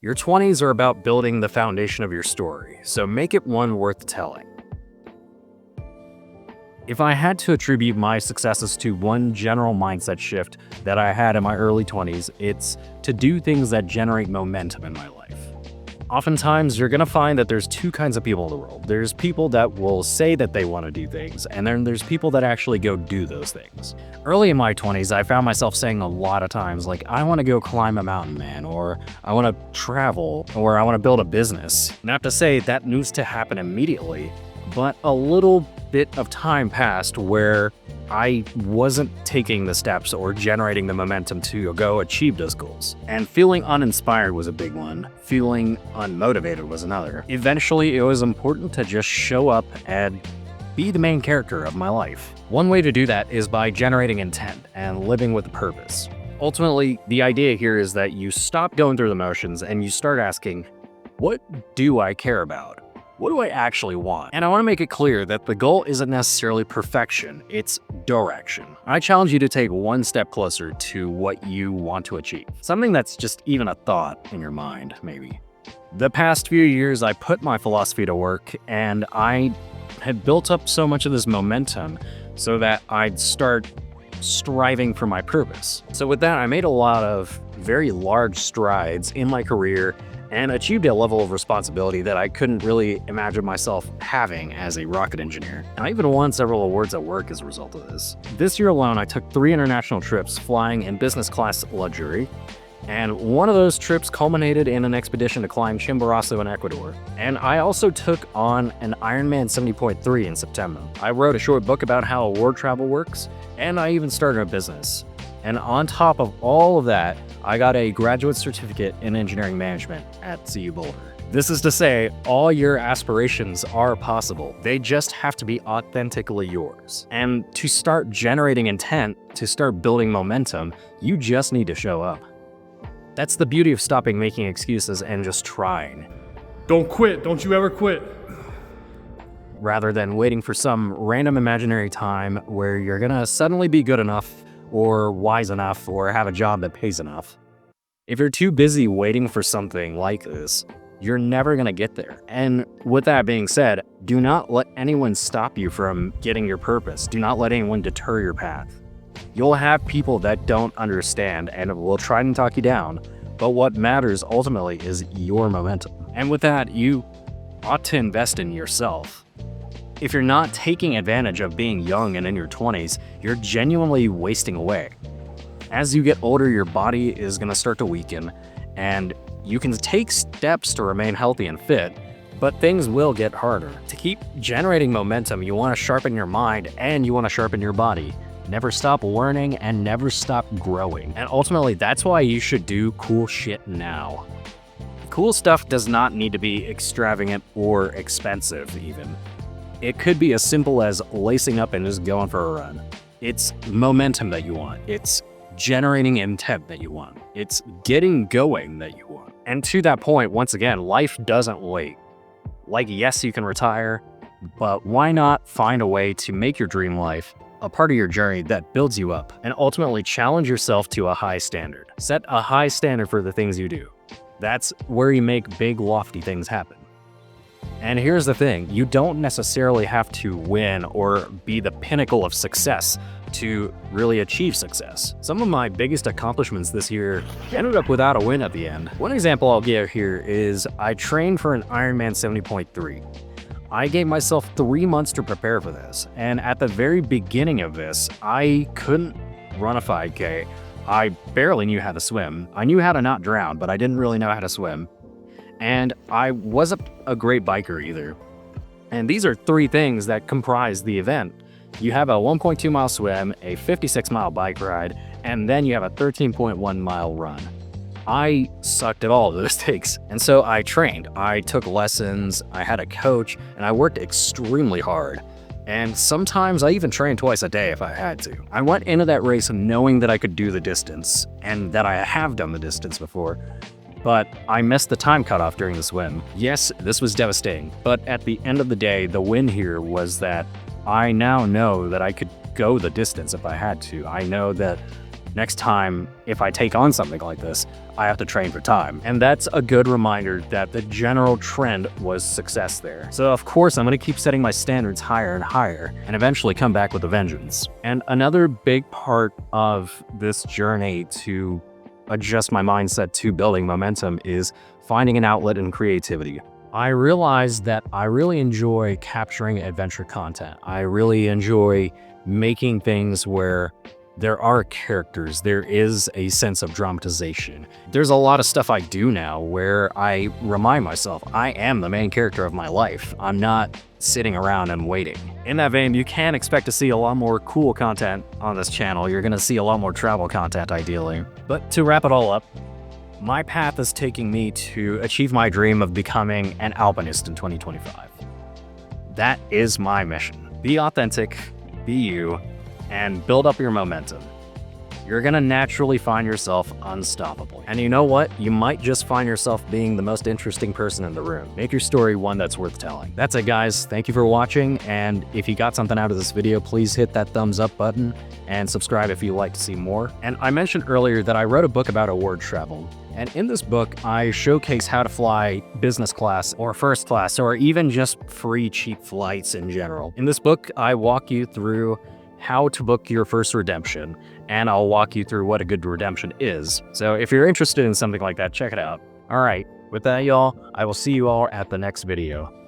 Your 20s are about building the foundation of your story, so make it one worth telling. If I had to attribute my successes to one general mindset shift that I had in my early 20s, it's to do things that generate momentum in my life. Oftentimes, you're gonna find that there's two kinds of people in the world. There's people that will say that they want to do things, and then there's people that actually go do those things. Early in my 20s, I found myself saying a lot of times, like, I want to go climb a mountain, man, or I want to travel, or I want to build a business. Not to say that needs to happen immediately, but a little bit of time passed where I wasn't taking the steps or generating the momentum to go achieve those goals. And feeling uninspired was a big one. Feeling unmotivated was another. Eventually, it was important to just show up and be the main character of my life. One way to do that is by generating intent and living with a purpose. Ultimately, the idea here is that you stop going through the motions and you start asking, what do I care about? What do I actually want? And I want to make it clear that the goal isn't necessarily perfection, it's direction. I challenge you to take one step closer to what you want to achieve. Something that's just even a thought in your mind, maybe. The past few years, I put my philosophy to work, and I had built up so much of this momentum so that I'd start striving for my purpose. So with that, I made a lot of very large strides in my career and achieved a level of responsibility that I couldn't really imagine myself having as a rocket engineer. And I even won several awards at work as a result of this. This year alone, I took 3 international trips flying in business class luxury, and one of those trips culminated in an expedition to climb Chimborazo in Ecuador. And I also took on an Ironman 70.3 in September. I wrote a short book about how award travel works, and I even started a business. And on top of all of that, I got a graduate certificate in engineering management at CU Boulder. This is to say, all your aspirations are possible. They just have to be authentically yours. And to start generating intent, to start building momentum, you just need to show up. That's the beauty of stopping making excuses and just trying. Don't quit. Don't you ever quit. Rather than waiting for some random imaginary time where you're gonna suddenly be good enough or wise enough, or have a job that pays enough. If you're too busy waiting for something like this, you're never gonna get there. And with that being said, do not let anyone stop you from getting your purpose. Do not let anyone deter your path. You'll have people that don't understand and will try and talk you down, but what matters ultimately is your momentum. And with that, you ought to invest in yourself. If you're not taking advantage of being young and in your 20s, you're genuinely wasting away. As you get older, your body is going to start to weaken, and you can take steps to remain healthy and fit, but things will get harder. To keep generating momentum, you want to sharpen your mind and you want to sharpen your body. Never stop learning and never stop growing. And ultimately, that's why you should do cool shit now. Cool stuff does not need to be extravagant or expensive, even. It could be as simple as lacing up and just going for a run. It's momentum that you want. It's generating intent that you want. It's getting going that you want. And to that point, once again, life doesn't wait. Like, yes, you can retire, but why not find a way to make your dream life a part of your journey that builds you up and ultimately challenge yourself to a high standard. Set a high standard for the things you do. That's where you make big, lofty things happen. And here's the thing, you don't necessarily have to win or be the pinnacle of success to really achieve success. Some of my biggest accomplishments this year ended up without a win at the end. One example I'll give here is I trained for an Ironman 70.3. I gave myself 3 months to prepare for this, and at the very beginning of this, I couldn't run a 5K. I barely knew how to swim. I knew how to not drown, but I didn't really know how to swim. And I wasn't a great biker either. And these are 3 things that comprise the event. You have a 1.2 mile swim, a 56 mile bike ride, and then you have a 13.1 mile run. I sucked at all of those things. And so I trained. I took lessons, I had a coach, and I worked extremely hard. And sometimes I even trained twice a day if I had to. I went into that race knowing that I could do the distance and that I have done the distance before. But I missed the time cutoff during the swim. Yes, this was devastating, but at the end of the day, the win here was that I now know that I could go the distance if I had to. I know that Next time, if I take on something like this, I have to train for time. And that's a good reminder that the general trend was success there. So of course, I'm gonna keep setting my standards higher and higher, and eventually come back with a vengeance. And another big part of this journey to adjust my mindset to building momentum is finding an outlet in creativity. I realized that I really enjoy capturing adventure content. I really enjoy making things where there are characters, there is a sense of dramatization. There's a lot of stuff I do now where I remind myself I am the main character of my life. I'm not sitting around and waiting. In that vein, you can expect to see a lot more cool content on this channel. You're gonna see a lot more travel content ideally. But to wrap it all up, my path is taking me to achieve my dream of becoming an alpinist in 2025. That is my mission. Be authentic, be you, and build up your momentum. You're gonna naturally find yourself unstoppable. And you know what? You might just find yourself being the most interesting person in the room. Make your story one that's worth telling. That's it, guys. Thank you for watching. And if you got something out of this video, please hit that thumbs up button and subscribe if you'd like to see more. And I mentioned earlier that I wrote a book about award travel. And in this book, I showcase how to fly business class or first class, or even just free cheap flights in general. In this book, I walk you through how to book your first redemption, and I'll walk you through what a good redemption is. So if you're interested in something like that, check it out. All right, with that, y'all, I will see you all at the next video.